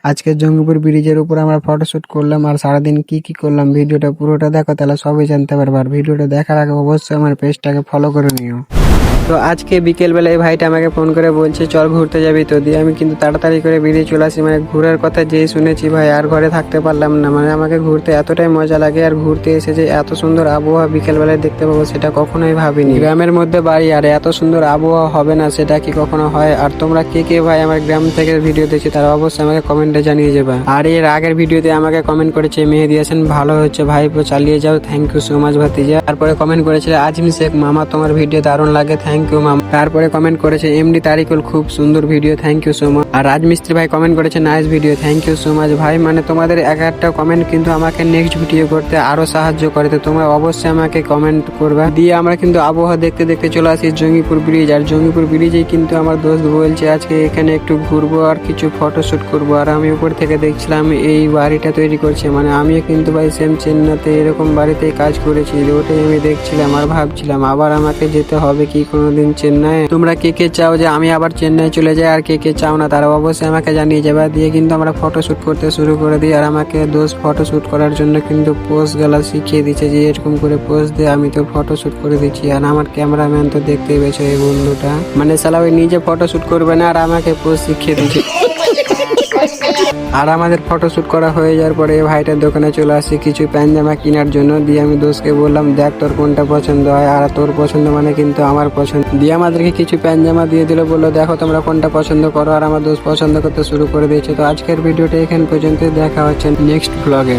আজকে জঙ্গিপুর ব্রিজের উপর আমরা ফটোশুট করলাম আর সারাদিন কি কি করলাম ভিডিওটা পুরোটা দেখো, তাহলে সবই জানতে পারবে। আর ভিডিওটা দেখার আগে অবশ্যই আমার পেজটাকে ফলো করে নিও। তো আজকে বিকেলবেলায় ভাইটা আমাকে ফোন করে বলছে চল ঘুরতে যাবি, তো দিয়ে আমি কিন্তু তাড়াতাড়ি করে বেরিয়ে চলে আসি। মানে ঘোরার কথা যেই শুনেছি ভাই আর ঘরে থাকতে পারলাম না। মানে আমাকে ঘুরতে এতটাই মজা লাগে, আর ঘুরতে এসে যে এত সুন্দর আবহাওয়া বিকেলবেলায় দেখতে পাবো সেটা কখনোই ভাবিনি। গ্রামের মধ্যে বাড়ি আর এত সুন্দর আবহাওয়া হবে না সেটা কি কখনো হয়? আর তোমরা কে কে ভাই আমার গ্রাম থেকে ভিডিও দেখছি তারা অবশ্যই আমাকে কমেন্টে জানিয়ে যাবে। আর এর আগের ভিডিওতে আমাকে কমেন্ট করেছে মেহেদি হাসান, ভালো হচ্ছে ভাই, চালিয়ে যাও, থ্যাংক ইউ সো মাচ ভাতিজা। তারপরে কমেন্ট করেছিল আজিম শেখ, মামা তোমার ভিডিও দারুণ লাগে, থ্যাংক ইউ মামা। তারপরে কমেন্ট করেছে এমডি তারিকুল, খুব সুন্দর video, thank you so much. আর রাজমিস্ত্রি ভাই কমেন্ট করেছে nice video, thank you so much ভাই। মানে তোমাদের এক একটা কমেন্ট কিন্তু আমাকে নেক্সট ভিডিও করতে আরো সাহায্য করে, তো তোমরা অবশ্যই আমাকে কমেন্ট করবে। দিয়ে আমরা কিন্তু আবহাওয়া দেখতে দেখতে চলে আসি জঙ্গিপুর ব্রিজ। আর জঙ্গিপুর ব্রিজে কিন্তু আমার দোস্ত বলছে আজকে এখানে একটু ঘুরবো আর কিছু ফটোশুট করবো। আর আমি উপর থেকে দেখছিলাম এই বাড়িটা তৈরি করছে, মানে আমিও কিন্তু ভাই সেম চেন্নাইতে এরকম বাড়িতেই কাজ করেছি, ওটাই আমি দেখছিলাম আর ভাবছিলাম আবার আমাকে যেতে হবে কি কোনোদিন চেন্নাই। তোমরা কে কে চাও যে আমি আবার চেন্নাই চলে যাই, আর কে কে চাও না তারা অবশ্যই আমাকে জানিয়ে যাবে। দিয়ে কিন্তু আমরা ফটোশুট করতে শুরু করে দিই। আর আমাকে দোস্ত ফটোশুট করার জন্য কিন্তু পোজ গেলা শিখিয়ে দিচ্ছে যে এরকম করে পোজ দিয়ে আমি তো ফটোশুট করে দিচ্ছি। আর আমার ক্যামেরাম্যান তো দেখতেই পেয়েছো এই বন্ধুটা, মানে সালা ওই নিজে ফটোশুট করবে না আর আমাকে পোজ শিখিয়ে দিচ্ছে। আর আমাদের ফটোশুট করা হয়ে যাওয়ার পরে ভাইটার দোকানে চলে আসি কিছু প্যান্ট জামা কেনার জন্য। দিয়ে আমি দোস্তকে বললাম দেখ তোর কোনটা পছন্দ হয়, আর তোর পছন্দ মানে কিন্তু আমার পছন্দ। দিয়ে আমাদেরকে কিছু প্যান্ট জামা দিয়ে দিল, বললো দেখো তোমরা কোনটা পছন্দ করো। আর আমার দোস্ত পছন্দ করতে শুরু করে দিয়েছে। তো আজকের ভিডিওটা এখান পর্যন্ত, দেখা হচ্ছে নেক্সট ব্লগে।